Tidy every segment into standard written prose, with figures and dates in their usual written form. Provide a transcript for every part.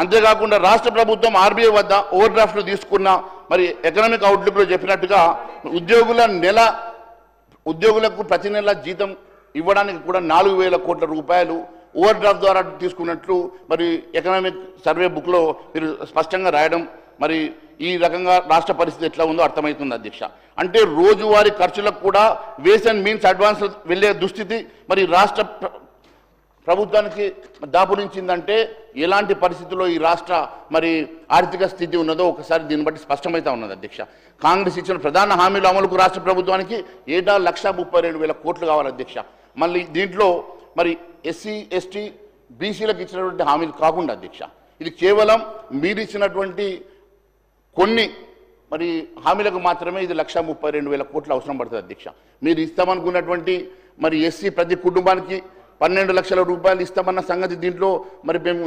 అంతేకాకుండా రాష్ట్ర ప్రభుత్వం ఆర్బీఐ వద్ద ఓవర్ డ్రాఫ్ట్లు తీసుకున్న మరి ఎకనామిక్ అవుట్లుక్లో చెప్పినట్టుగా ఉద్యోగులకు ప్రతి నెల జీతం ఇవ్వడానికి కూడా 4,000 కోట్ల రూపాయలు ఓవర్ డ్రాఫ్ట్ ద్వారా తీసుకున్నట్లు మరి ఎకనామిక్ సర్వే బుక్లో మీరు స్పష్టంగా రాయడం మరి ఈ రకంగా రాష్ట్ర పరిస్థితి ఎట్లా ఉందో అర్థమవుతుంది అధ్యక్ష. అంటే రోజువారీ ఖర్చులకు కూడా వేస్ అండ్ మీన్స్ అడ్వాన్స్ వెళ్ళే దుస్థితి మరి రాష్ట్ర ప్రభుత్వానికి దాపురించిందంటే ఎలాంటి పరిస్థితుల్లో ఈ రాష్ట్ర మరి ఆర్థిక స్థితి ఉన్నదో ఒకసారి దీన్ని బట్టి స్పష్టమైతే ఉన్నది అధ్యక్ష. కాంగ్రెస్ ఇచ్చిన ప్రధాన హామీల అమలుకు రాష్ట్ర ప్రభుత్వానికి ఏటా 1,32,000 కోట్లు కావాలి అధ్యక్ష. మళ్ళీ దీంట్లో మరి ఎస్సీ ఎస్టీ బీసీలకు ఇచ్చినటువంటి హామీలు కాకుండా అధ్యక్ష, ఇది కేవలం మీరు ఇచ్చినటువంటి కొన్ని మరి హామీలకు మాత్రమే ఇది 1,32,000 కోట్లు అవసరం పడుతుంది అధ్యక్ష. మీరు ఇస్తామనుకున్నటువంటి మరి ఎస్సీ ప్రతి కుటుంబానికి 12 లక్షల రూపాయలు ఇస్తామన్న సంగతి దీంట్లో మరి మేము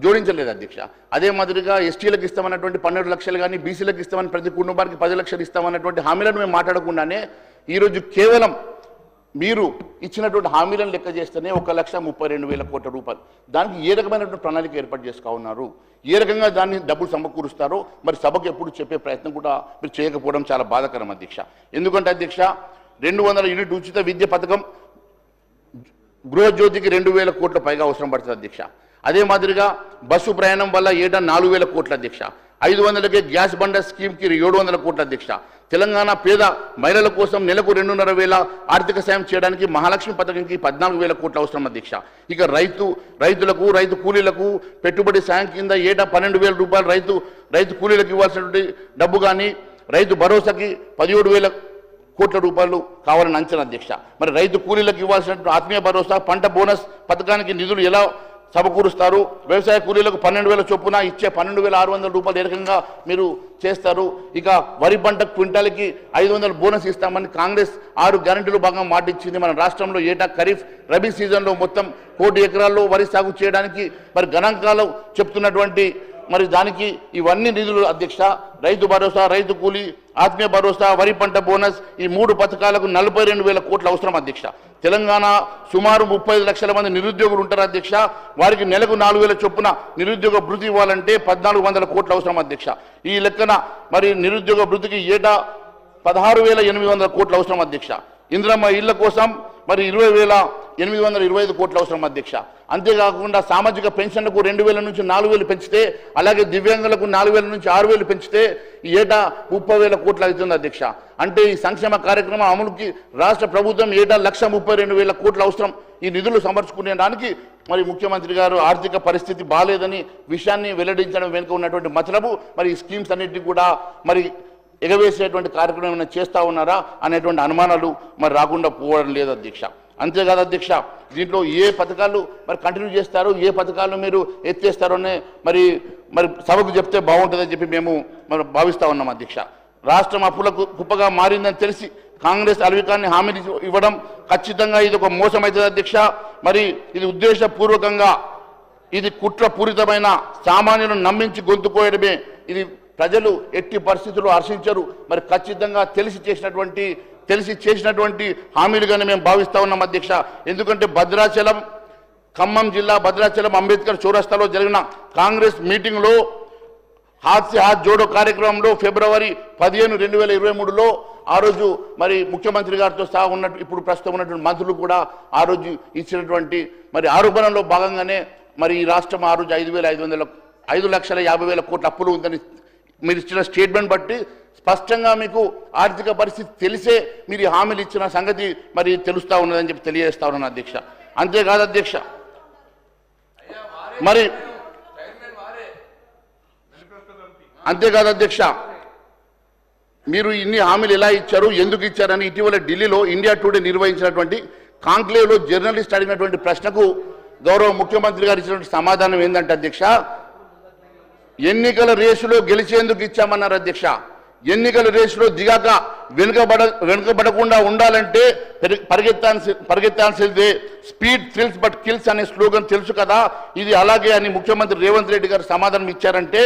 జోడించలేదు అధ్యక్ష. అదే మాదిరిగా ఎస్టీలకు ఇస్తామన్నటువంటి 12 లక్షలు కానీ బీసీలకు ఇస్తామని ప్రతి కుటుంబానికి 10 లక్షలు ఇస్తామన్నటువంటి హామీలను మేము మాట్లాడకుండానే ఈరోజు కేవలం మీరు ఇచ్చినటువంటి హామీలను లెక్క చేస్తేనే 1,32,000 కోట్ల రూపాయలు, దానికి ఏ రకమైనటువంటి ప్రణాళిక ఏర్పాటు చేసుకో ఉన్నారు, ఏ రకంగా దాన్ని డబ్బులు సమకూరుస్తారో మరి సభకు ఎప్పుడు చెప్పే ప్రయత్నం కూడా మీరు చేయకపోవడం చాలా బాధాకరం అధ్యక్ష. ఎందుకంటే అధ్యక్ష 200 యూనిట్ ఉచిత విద్య పథకం, గృహజ్యోతికి 2,000 కోట్ల పైగా అవసరం పడుతుంది అధ్యక్ష. అదే మాదిరిగా బస్సు ప్రయాణం వల్ల ఏటా 4,000 కోట్ల అధ్యక్ష. 500కే గ్యాస్ బండ స్కీమ్కి 700 కోట్ల అధ్యక్ష. తెలంగాణ పేద మహిళల కోసం నెలకు 2,500 ఆర్థిక సాయం చేయడానికి మహాలక్ష్మి పథకంకి 14,000 కోట్ల అవసరం అధ్యక్ష. ఇక రైతులకు రైతు కూలీలకు పెట్టుబడి సాయం కింద ఏటా 12,000 రూపాయలు రైతు కూలీలకు ఇవ్వాల్సినటువంటి డబ్బు కానీ రైతు భరోసాకి 17,000 కోట్ల రూపాయలు కావాలని అంచనా అధ్యక్ష. మరి రైతు కూలీలకు ఇవ్వాల్సిన ఆత్మీయ భరోసా పంట బోనస్ పథకానికి నిధులు ఎలా సమకూరుస్తారు, వ్యవసాయ కూలీలకు 12,000 చొప్పున ఇచ్చే 12,600 రూపాయలు ఏ రకంగా మీరు చేస్తారు, ఇక వరి పంట క్వింటాల్కి 500 బోనస్ ఇస్తామని కాంగ్రెస్ 6 గ్యారెంటీలు భాగంగా మాటిచ్చింది. మన రాష్ట్రంలో ఏటా ఖరీఫ్ రబీ సీజన్లో మొత్తం 1 కోటి ఎకరాల్లో వరి సాగు చేయడానికి మరి గణాంకాలు చెప్తున్నటువంటి మరి దానికి ఇవన్నీ నిధులు అధ్యక్ష. రైతు భరోసా, రైతు కూలీ, ఆత్మీయ భరోసా, వరి పంట బోనస్, ఈ 3 పథకాలకు 42,000 కోట్ల అవసరం అధ్యక్ష. తెలంగాణ సుమారు 35 లక్షల మంది నిరుద్యోగులు ఉంటారు అధ్యక్ష. వారికి నెలకు 4,000 చొప్పున నిరుద్యోగ భృతి ఇవ్వాలంటే 1,400 కోట్ల అవసరం అధ్యక్ష. ఈ లెక్కన మరి నిరుద్యోగ భృతికి ఏటా 16,800 కోట్ల అవసరం అధ్యక్ష. ఇందిరమ్మ ఇళ్ల కోసం మరి 20,825 కోట్ల అవసరం అధ్యక్ష. అంతేకాకుండా సామాజిక పెన్షన్లకు 2,000 నుంచి 4,000 పెంచితే, అలాగే దివ్యాంగులకు 4,000 నుంచి 6,000 పెంచితే ఏటా 30,000 కోట్లు అవుతుంది అధ్యక్ష. అంటే ఈ సంక్షేమ కార్యక్రమం అమలుకి రాష్ట్ర ప్రభుత్వం ఏటా 1,32,000 కోట్ల అవసరం. ఈ నిధులు సమర్చుకునేదానికి మరి ముఖ్యమంత్రి గారు ఆర్థిక పరిస్థితి బాలేదని విషయాన్ని వెల్లడించడం వెనుక ఉన్నటువంటి మతలబు మరి ఈ స్కీమ్స్ అన్నిటికీ కూడా మరి ఎగవేసేటువంటి కార్యక్రమం ఏమైనా చేస్తూ ఉన్నారా అనేటువంటి అనుమానాలు మరి రాకుండా పోవడం లేదు అధ్యక్ష. అంతేకాదు అధ్యక్ష, దీంట్లో ఏ పథకాలు మరి కంటిన్యూ చేస్తారో, ఏ పథకాలు మీరు ఎత్తేస్తారో అనే మరి సభకు చెప్తే బాగుంటుందని చెప్పి మేము మరి భావిస్తూ ఉన్నాం అధ్యక్ష. రాష్ట్రం అప్పులకు కుప్పగా మారిందని తెలిసి కాంగ్రెస్ అల్వికాన్ని హామీలు ఇవ్వడం ఖచ్చితంగా ఇది ఒక మోసం అవుతుంది అధ్యక్ష. మరి ఇది ఉద్దేశపూర్వకంగా, ఇది కుట్రపూరితమైన సామాన్యులను నమ్మించి గొంతుకోయడమే. ఇది ప్రజలు ఎట్టి పరిస్థితుల్లో హర్షించరు. మరి ఖచ్చితంగా తెలిసి చేసినటువంటి హామీలుగానే మేము భావిస్తూ ఉన్నాం అధ్యక్ష. ఎందుకంటే భద్రాచలం, ఖమ్మం జిల్లా భద్రాచలం అంబేద్కర్ చౌరస్తాలో జరిగిన కాంగ్రెస్ మీటింగ్లో హాత్ సే హాత్ జోడో కార్యక్రమంలో ఫిబ్రవరి 15, 2023లో ఆ రోజు మరి ముఖ్యమంత్రి గారితో సహా ఉన్నట్టు ఇప్పుడు ప్రస్తుతం ఉన్నటువంటి మంత్రులు కూడా ఆ రోజు ఇచ్చినటువంటి మరి ఆరోపణలో భాగంగానే మరి ఈ రాష్ట్రం ఆ రోజు 5,50,000 కోట్ల అప్పులు ఉందని మీరు ఇచ్చిన స్టేట్మెంట్ బట్టి స్పష్టంగా మీకు ఆర్థిక పరిస్థితి తెలిసే మీరు హామీలు ఇచ్చిన సంగతి మరి తెలుస్తూ ఉన్నదని చెప్పి తెలియజేస్తా ఉన్నాను అధ్యక్ష. అంతేకాదు అధ్యక్ష, మీరు ఇన్ని హామీలు ఎలా ఇచ్చారు, ఎందుకు ఇచ్చారని ఇటీవల ఢిల్లీలో ఇండియా టుడే నిర్వహించినటువంటి కాంక్లేవ్లో జర్నలిస్ట్ అడిగినటువంటి ప్రశ్నకు గౌరవ ముఖ్యమంత్రి గారు ఇచ్చినటువంటి సమాధానం ఏంటంటే అధ్యక్ష, ఎన్నికల రేసులో గెలిచేందుకు ఇచ్చామన్నారు అధ్యక్ష. ఎన్నికల రేసులో దిగాక వెనుకబడకుండా ఉండాలంటే పరిగెత్తాల్సిందే. స్పీడ్ థ్రిల్స్ బట్ కిల్స్ అనే స్లోగన్ తెలుసు కదా, ఇది అలాగే అని ముఖ్యమంత్రి రేవంత్ రెడ్డి గారు సమాధానం ఇచ్చారంటే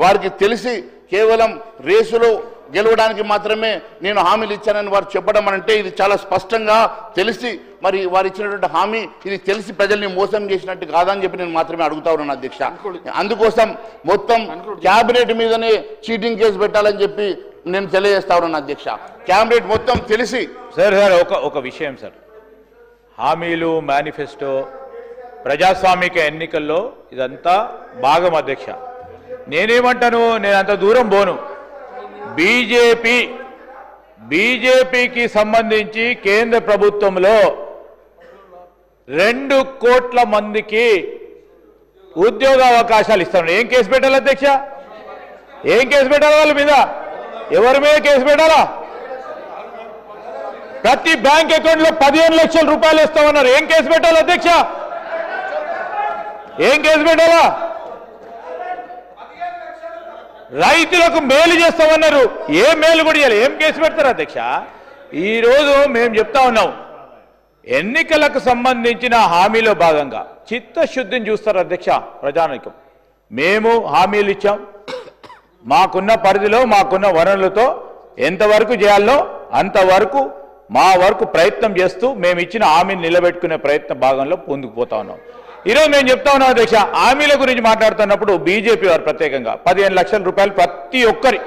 వారికి తెలిసి కేవలం రేసులో గెలవడానికి మాత్రమే నేను హామీలు ఇచ్చానని వారు చెప్పడం అంటే ఇది చాలా స్పష్టంగా తెలిసి మరి వారు ఇచ్చినటువంటి హామీ ఇది తెలిసి ప్రజల్ని మోసం చేసినట్టు కాదని చెప్పి నేను మాత్రమే అడుగుతా ఉన్నాను అధ్యక్ష. అందుకోసం మొత్తం క్యాబినెట్ మీదనే చీటింగ్ కేసు పెట్టాలని చెప్పి నేను తెలియజేస్తా ఉన్నాను అధ్యక్ష. క్యాబినెట్ మొత్తం తెలిసి సార్ ఒక విషయం సార్, హామీలు మేనిఫెస్టో ప్రజాస్వామిక ఎన్నికల్లో ఇదంతా భాగం అధ్యక్ష. నేనేమంటాను, నేను అంత దూరం పోను. బీజేపీకి సంబంధించి కేంద్ర ప్రభుత్వంలో 2 కోట్ల మందికి ఉద్యోగ అవకాశాలు ఇస్తాను. ఏం కేసు పెట్టాలి అధ్యక్ష? ఏం కేసు పెట్టాలి? వాళ్ళ మీద ఎవరి మీద కేసు పెట్టాలా? ప్రతి బ్యాంక్ అకౌంట్ లో 15 లక్షల రూపాయలు ఇస్తామన్నారు. ఏం కేసు పెట్టాలి అధ్యక్ష? ఏం కేసు పెట్టాలా? రైతులకు మేలు చేస్తామన్నారు. ఏ మేలు కూడా చేయాలి? ఏం కేసు పెడతారు అధ్యక్ష? ఈరోజు మేము చెప్తా ఉన్నాం, ఎన్నికలకు సంబంధించిన హామీలో భాగంగా చిత్తశుద్ధిని చూస్తారు అధ్యక్ష ప్రజానికం. మేము హామీలు ఇచ్చాం, మాకున్న పరిధిలో మాకున్న వనరులతో ఎంతవరకు చేయాలో అంతవరకు మా వరకు ప్రయత్నం చేస్తూ మేము ఇచ్చిన హామీని నిలబెట్టుకునే ప్రయత్న భాగంలో ముందుకు పోతా ఉన్నాం. ఈరోజు నేను చెప్తా ఉన్నాం అధ్యక్ష, హామీల గురించి మాట్లాడుతున్నప్పుడు బీజేపీ వారు ప్రత్యేకంగా 15 లక్షల రూపాయలు ప్రతి ఒక్కరి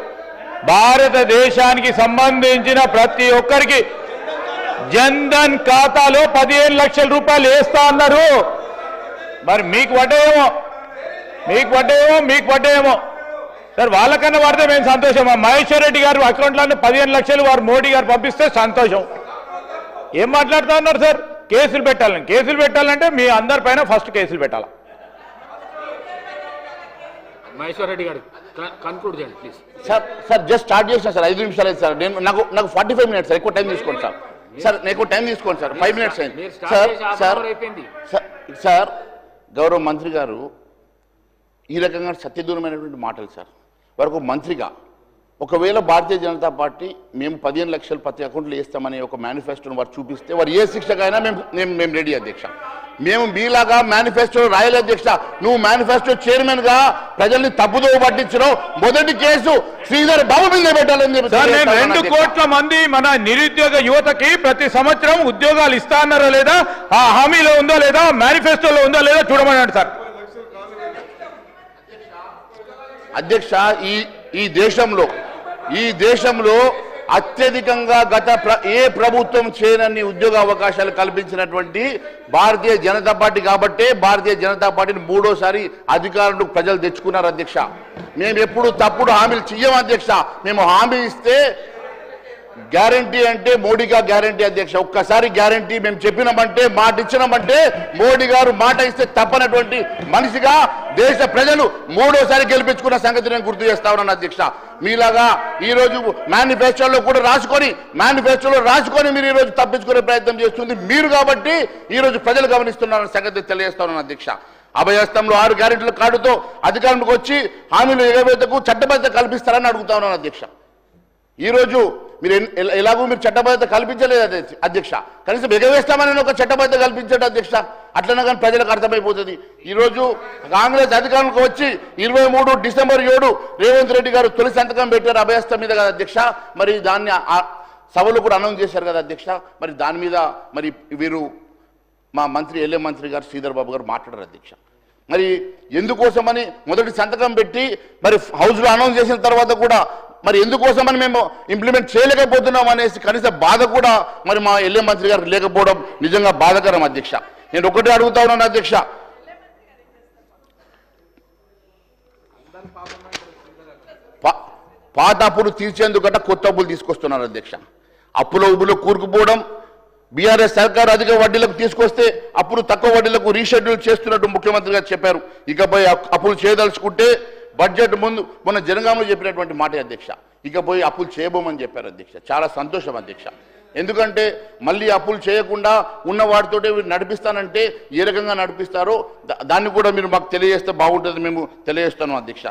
భారతదేశానికి సంబంధించిన ప్రతి ఒక్కరికి జన్ధన్ ఖాతాలో 15 లక్షల రూపాయలు వేస్తా అన్నారు. మరి మీకు పడ్డాయేమో సార్, వాళ్ళకన్నా పడితే మేము సంతోషం. మహేశ్వర్ రెడ్డి గారు అకౌంట్లో 15 లక్షలు వారు మోడీ గారు పంపిస్తే సంతోషం. ఏం మాట్లాడుతా ఉన్నారు సార్? కేసులు పెట్టాలంటే మీ అందరిపైన ఫస్ట్ కేసులు పెట్టాలా? మహేశ్వర్ రెడ్డి గారు కన్క్లూడ్ చేయండి ప్లీజ్. సార్ జస్ట్ స్టార్ట్ చేసిన సార్, 5 నిమిషాలు అయింది సార్. నాకు 45 మినిట్స్ సార్, ఎక్కువ టైం తీసుకోండి సార్. ఎక్కువ టైం తీసుకోండి సార్, 5 మినిట్స్ అయింది సార్. గౌరవ మంత్రి గారు ఈ రకంగా సత్యదూరమైనటువంటి మాటలు సార్. వారికి మంత్రిగా ఒకవేళ భారతీయ జనతా పార్టీ మేము 15 లక్షలు ప్రతి అకౌంట్లో వేస్తామనే ఒక మేనిఫెస్టోను వారు చూపిస్తే వారు ఏ శిక్షకైనా మేము రెడీ అధ్యక్ష. మేము మీలాగా మేనిఫెస్టో రాయలే అధ్యక్ష. నువ్వు మేనిఫెస్టో చైర్మన్ గా ప్రజల్ని తప్పుదో పట్టించడం మొదటి కేసు శ్రీధర్ బాబు మీద పెట్టాలని చెప్పి 2 కోట్ల మంది మన నిరుద్యోగ యువతకి ప్రతి సంవత్సరం ఉద్యోగాలు ఇస్తా అన్నారా లేదా, ఆ హామీలో ఉందో లేదా, మేనిఫెస్టోలో ఉందో లేదా చూడమన్నాడు సార్. అధ్యక్ష, ఈ దేశంలో అత్యధికంగా ఏ ప్రభుత్వం చేయనన్ని ఉద్యోగ అవకాశాలు కల్పించినటువంటి భారతీయ జనతా పార్టీ కాబట్టే భారతీయ జనతా పార్టీని 3వ అధికారులు ప్రజలు తెచ్చుకున్నారు అధ్యక్ష. మేము ఎప్పుడు తప్పుడు హామీలు చెయ్యం అధ్యక్ష. మేము హామీ ఇస్తే గ్యారంటీ అంటే మోడీగా గ్యారంటీ అధ్యక్ష. ఒక్కసారి గ్యారంటీ మేము చెప్పినామంటే, మాట ఇచ్చినామంటే, మోడీ గారు మాట ఇస్తే తప్పనటువంటి మనిషిగా దేశ ప్రజలు 3వసారి గెలిపించుకున్న సంగతి నేను గుర్తు చేస్తా ఉన్నాను అధ్యక్ష. మీలాగా ఈరోజు మేనిఫెస్టోలో రాసుకొని మీరు ఈరోజు తప్పించుకునే ప్రయత్నం చేస్తుంది మీరు కాబట్టి ఈరోజు ప్రజలు గమనిస్తున్నారన్న సంగతి తెలియజేస్తా ఉన్నాను అధ్యక్ష. అభయస్థంలో 6 గ్యారెంటీల కార్డుతో అధికారంలోకి వచ్చి హామీలు ఎగవేతకు చట్టబద్ధత కల్పిస్తారని అడుగుతా ఉన్నాను అధ్యక్ష. ఈరోజు మీరు ఎలాగో మీరు చట్టబద్ధత కల్పించలేదు అధ్యక్ష. కనీసం ఎగవేస్తామని ఒక చట్టబద్ధత కల్పించండి అధ్యక్ష. అట్లనే కానీ ప్రజలకు అర్థమైపోతుంది. ఈరోజు కాంగ్రెస్ అధికారంలోకి వచ్చి 23 డిసెంబర్ 7 రేవంత్ రెడ్డి గారు తొలి సంతకం పెట్టారు అభయస్థం మీద కదా అధ్యక్ష. మరి దాన్ని సభలో కూడా అనౌన్స్ చేశారు కదా అధ్యక్ష. మరి దాని మీద మరి వీరు మా మంత్రి ఎల్ఏ మంత్రి గారు శ్రీధర్ బాబు గారు మాట్లాడారు అధ్యక్ష. మరి ఎందుకోసమని మొదటి సంతకం పెట్టి మరి హౌస్లో అనౌన్స్ చేసిన తర్వాత కూడా మరి ఎందుకోసమని మేము ఇంప్లిమెంట్ చేయలేకపోతున్నాం అనేసి కనీస బాధ కూడా మరి మా ఎల్ఏ మంత్రి గారికి లేకపోవడం నిజంగా బాధాకరం అధ్యక్ష. నేను ఒకటే అడుగుతా ఉన్నాను అధ్యక్ష, పాత అప్పులు తీర్చేందుకట కొత్త అప్పులు తీసుకొస్తున్నారు అధ్యక్ష. ఉబ్బులో కూరుకుపోవడం, బీఆర్ఎస్ సర్కారు అధిక వడ్డీలకు తీసుకొస్తే అప్పులు తక్కువ వడ్డీలకు రీషెడ్యూల్ చేస్తున్నట్టు ముఖ్యమంత్రి గారు చెప్పారు. ఇకపై అప్పులు చేయదలుచుకుంటే బడ్జెట్ ముందు మొన్న జనగామలో చెప్పినటువంటి మాట అధ్యక్ష, ఇకపోయి అప్పులు చేయబోమని చెప్పారు అధ్యక్ష. చాలా సంతోషం అధ్యక్ష. ఎందుకంటే మళ్ళీ అప్పులు చేయకుండా ఉన్న వాటితోటే నడిపిస్తానంటే ఏ రకంగా నడిపిస్తారో దాన్ని కూడా మీరు మాకు తెలియజేస్తే బాగుంటుంది, మేము తెలియజేస్తాను అధ్యక్ష.